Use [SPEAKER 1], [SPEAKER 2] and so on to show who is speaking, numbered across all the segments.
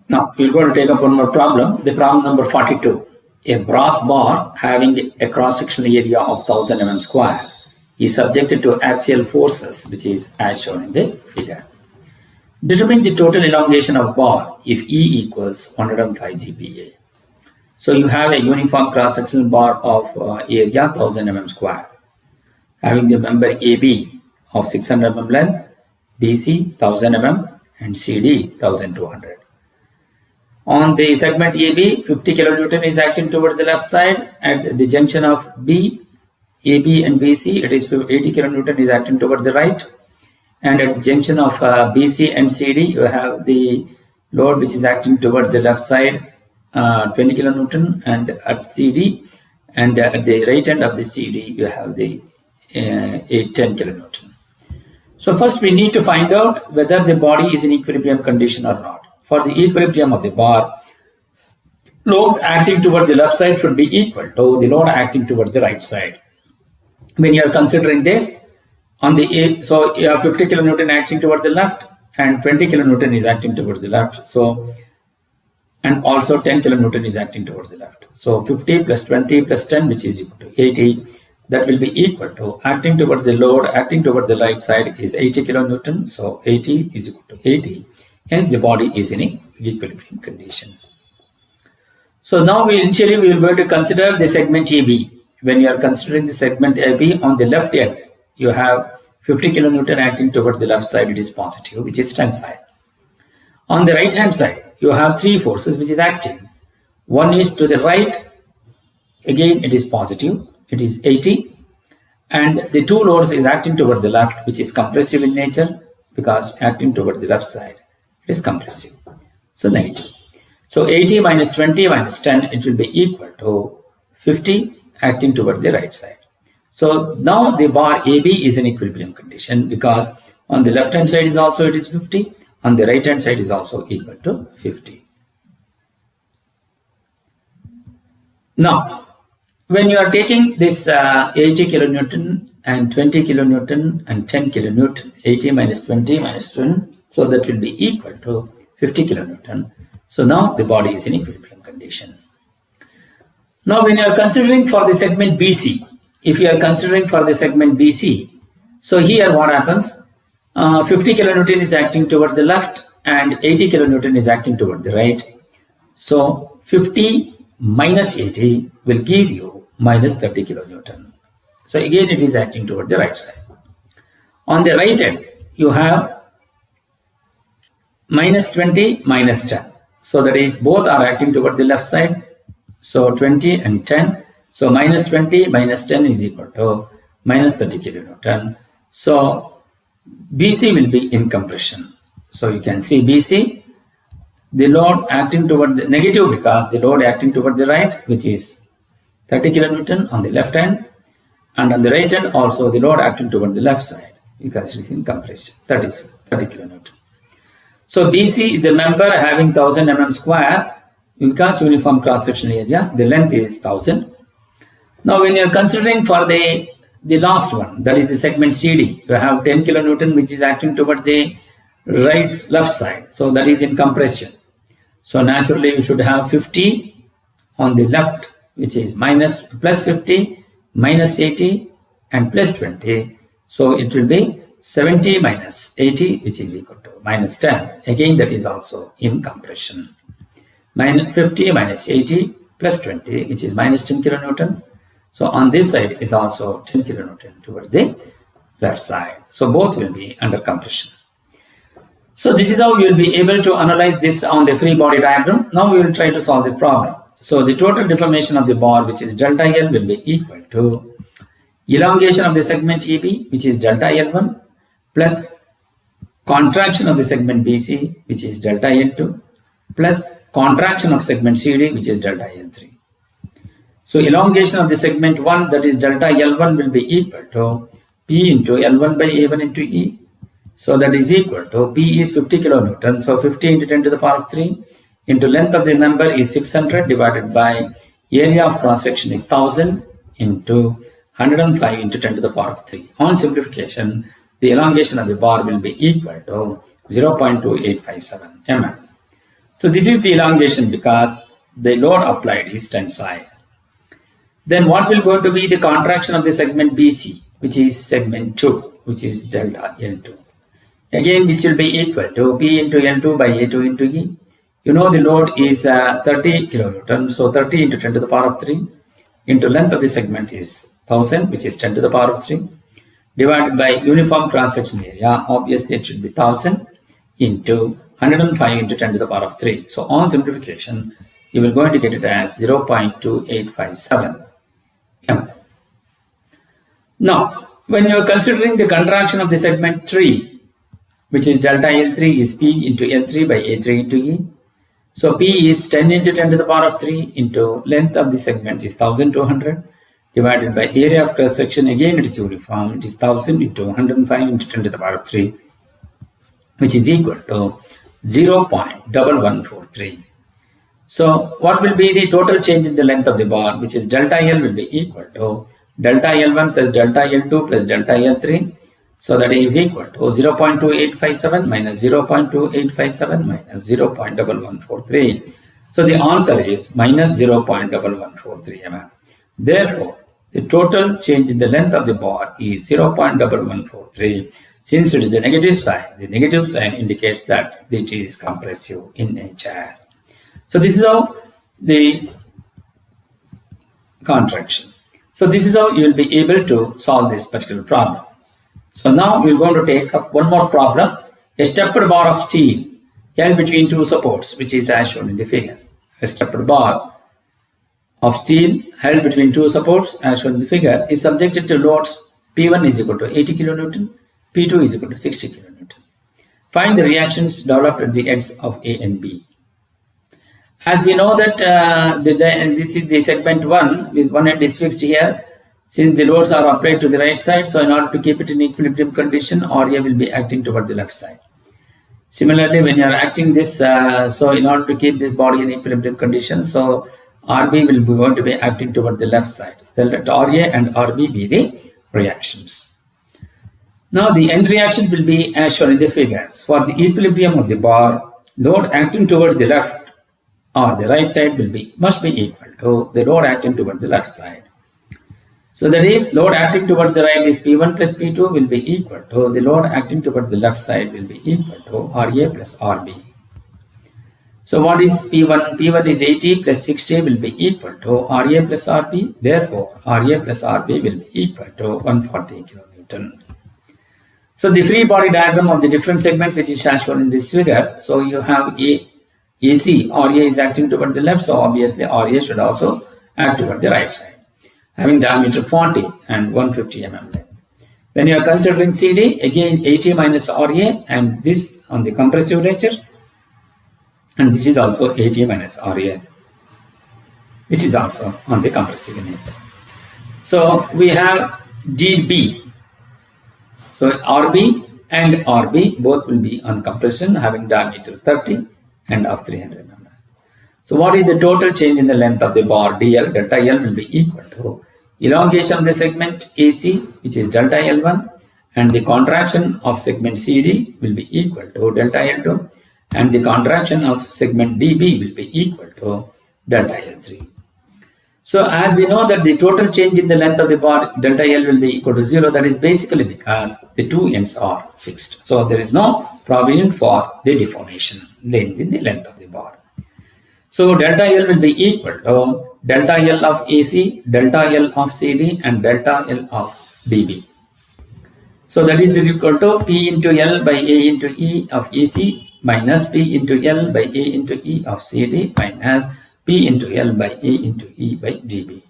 [SPEAKER 1] Now, we're going to take up one more problem, the problem number 42. A brass bar having a cross-sectional area of 1000 mm square is subjected to axial forces, which is as shown in the figure. Determine the total elongation of bar if E equals 105 GPa. So you have a uniform cross-sectional bar of area 1000 mm square, having the member AB of 600 mm length, BC 1000 mm and CD 1200. On the segment AB, 50 kN is acting towards the left side. At the junction of B, AB and BC, it is 80 kN is acting towards the right. And at the junction of BC and CD, you have the load which is acting towards the left side, 20 kN, and at CD, and at the right end of the CD, you have the 10 kN. So first we need to find out whether the body is in equilibrium condition or not. For the equilibrium of the bar, load acting towards the left side should be equal to the load acting towards the right side. When you are considering this, on the so you have 50 kN acting towards the left and 20 kN is acting towards the left. So, and also 10 kN is acting towards the left. So 50 plus 20 plus 10, which is equal to 80, that will be equal to acting towards the load acting towards the right side is 80 kN. So 80 is equal to 80. Hence, the body is in equilibrium condition. So now initially we are going to consider the segment AB. When you are considering the segment AB, on the left end, you have 50 kN acting towards the left side, it is positive, which is tensile. On the right hand side, you have three forces which is acting. One is to the right, again it is positive, it is 80. And the two loads is acting towards the left, which is compressive in nature, because acting towards the left side, it is compressive. So negative. So 80 minus 20 minus 10, it will be equal to 50 acting toward the right side. So now the bar AB is in equilibrium condition because on the left hand side is also it is 50, on the right hand side is also equal to 50. Now, when you are taking this 80 kilonewton and 20 kilonewton and 10 kilonewton, 80 minus 20 minus 10, so that will be equal to 50 kilonewton. So now the body is in equilibrium condition. Now when you are considering for the segment BC, if you are considering for the segment BC, so here what happens, 50 kilonewton is acting towards the left and 80 kilonewton is acting toward the right. So 50 minus 80 will give you minus 30 kilonewton. So again it is acting toward the right side. On the right end, you have minus 20 minus 10. So that is both are acting toward the left side. So 20 and 10. So minus 20 minus 10 is equal to minus 30 kilonewton. So BC will be in compression. So you can see BC, the load acting toward the negative because the load acting toward the right, which is 30 kilonewton on the left hand, and on the right hand also the load acting toward the left side because it is in compression, 30 kilonewton. So BC is the member having 1000 mm square because uniform cross-sectional area, the length is 1000. Now when you are considering for the last one, that is the segment CD, you have 10 kilonewton which is acting toward the left side. So that is in compression. So naturally you should have 50 on the left, which is plus 50, minus 80 and plus 20. So it will be 70 minus 80, which is equal to minus 10. Again, that is also in compression. Minus 50 minus 80 plus 20, which is minus 10 kilonewton. So on this side is also 10 kilonewton towards the left side. So both will be under compression. So this is how we will be able to analyze this on the free body diagram. Now we will try to solve the problem. So the total deformation of the bar, which is delta L, will be equal to elongation of the segment EB, which is delta L1, plus contraction of the segment BC, which is delta L2, plus contraction of segment CD, which is delta L3. So elongation of the segment 1, that is delta L1, will be equal to P into L1 by A1 into E. So that is equal to P is 50 kilonewton. So 50 into 10 to the power of 3 into length of the member is 600 divided by area of cross section is 1000 into 105 into 10 to the power of 3. On simplification, the elongation of the bar will be equal to 0.2857 mm. So this is the elongation because the load applied is tensile. Then what will going to be the contraction of the segment BC, which is segment 2, which is delta L2. Again, which will be equal to P into L2 by A2 into E. You know the load is 30 kilonewton, so 30 into 10 to the power of 3 into length of the segment is 1000, which is 10 to the power of 3, divided by uniform cross-section area. Obviously, it should be 1000 into 105 into 10 to the power of 3. So on simplification, you will going to get it as 0.2857 mm. Now, when you are considering the contraction of the segment 3, which is delta L3 is P into L3 by A3 into E. So P is 10 into 10 to the power of 3 into length of the segment is 1200 divided by area of cross section. Again, it is uniform. It is 1000 into 105 into 10 to the power of 3, which is equal to 0.1143. So what will be the total change in the length of the bar, which is delta L will be equal to delta L1 plus delta L2 plus delta L3. So that is equal to 0.2857 minus 0.2857 minus 0.1143. So the answer is minus 0.1143 mm. Therefore, the total change in the length of the bar is 0.1143. Since it is the negative sign indicates that it is compressive in nature. So this is how the contraction. So this is how you will be able to solve this particular problem. So now we are going to take up one more problem. A stepped bar of steel held between two supports, which is as shown in the figure. A stepped bar of steel held between two supports, as shown in the figure, is subjected to loads P1 is equal to 80 kilonewton, P2 is equal to 60 kilonewton. Find the reactions developed at the ends of A and B. As we know that this is the segment 1, with one end is fixed here. Since the loads are applied to the right side, so in order to keep it in equilibrium condition, RA will be acting toward the left side. Similarly, when you are acting this, so in order to keep this body in equilibrium condition, so RB will be going to be acting toward the left side. Then let RA and RB be the reactions. Now the end reaction will be as shown in the figures. For the equilibrium of the bar, load acting towards the left or the right side must be equal to the load acting toward the left side. So that is, load acting towards the right is P1 plus P2 will be equal to the load acting towards the left side will be equal to RA plus RB. So what is P1? P1 is 80 plus 60 will be equal to RA plus RB. Therefore, RA plus RB will be equal to 140 kilonewton. So the free body diagram of the different segment, which is as shown in this figure. So you have AC, RA is acting toward the left, so obviously RA should also act toward the right side, having diameter 40 and 150 mm length. When you are considering CD, again 80 minus RA and this on the compressive nature, and this is also 80 minus RA, which is also on the compressive nature. So we have DB. So RB and RB both will be on compression, having diameter 30 and of 300 mm. So what is the total change in the length of the bar DL? Delta L will be equal to elongation of the segment AC, which is delta L1, and the contraction of segment CD will be equal to delta L2, and the contraction of segment DB will be equal to delta L3. So as we know that the total change in the length of the bar delta L will be equal to 0, that is basically because the two ends are fixed. So there is no provision for the deformation length in the length of the bar. So delta L will be equal to delta L of AC, delta L of CD, and delta L of DB. So that is equal to P into L by A into E of AC minus P into L by A into E of CD minus P into L by A into E by DB.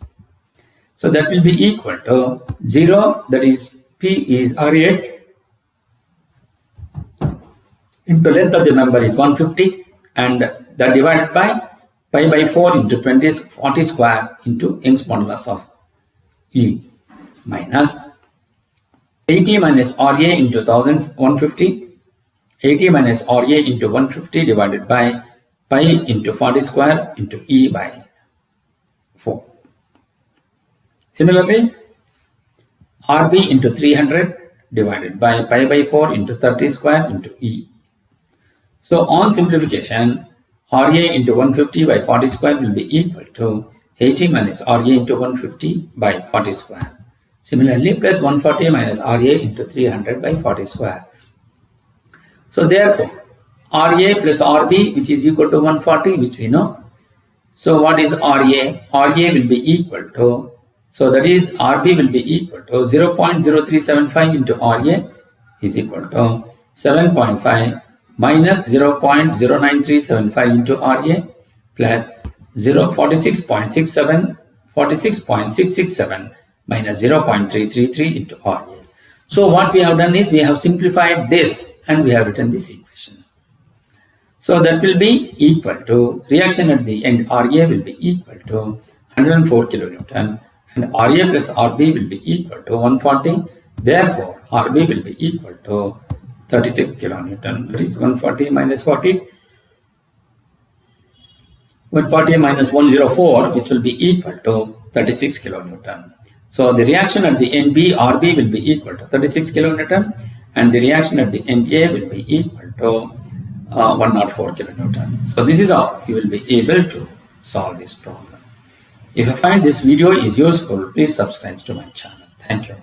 [SPEAKER 1] So that will be equal to 0, that is P is RA into length of the member is 150, and that divided by pi by 4 into 40 square into Young's modulus of E minus 80 minus RA into 150, 80 minus RA into 150 divided by pi into 40 square into E by 4. Similarly, RB into 300 divided by pi by 4 into 30 square into E So on simplification, RA into 150 by 40 square will be equal to 80 minus RA into 150 by 40 square. Similarly, plus 140 minus RA into 300 by 40 square. So therefore, RA plus RB, which is equal to 140, which we know. So what is RA? RA will be equal to, so that is RB will be equal to 0.0375 into RA is equal to 7.5 minus 0.09375 into RA plus 46.667 minus 0.333 into RA. So what we have done is we have simplified this and we have written this equation. So that will be equal to, reaction at the end RA will be equal to 104 kilonewton and RA plus RB will be equal to 140. Therefore, RB will be equal to 36 kilonewton. That is 140 minus 40. 140 minus 104, which will be equal to 36 kilonewton. So the reaction at the end RB will be equal to 36 kilonewton and the reaction at the end A will be equal to 104 kilonewton. So this is how you will be able to solve this problem. If you find this video is useful, please subscribe to my channel. Thank you.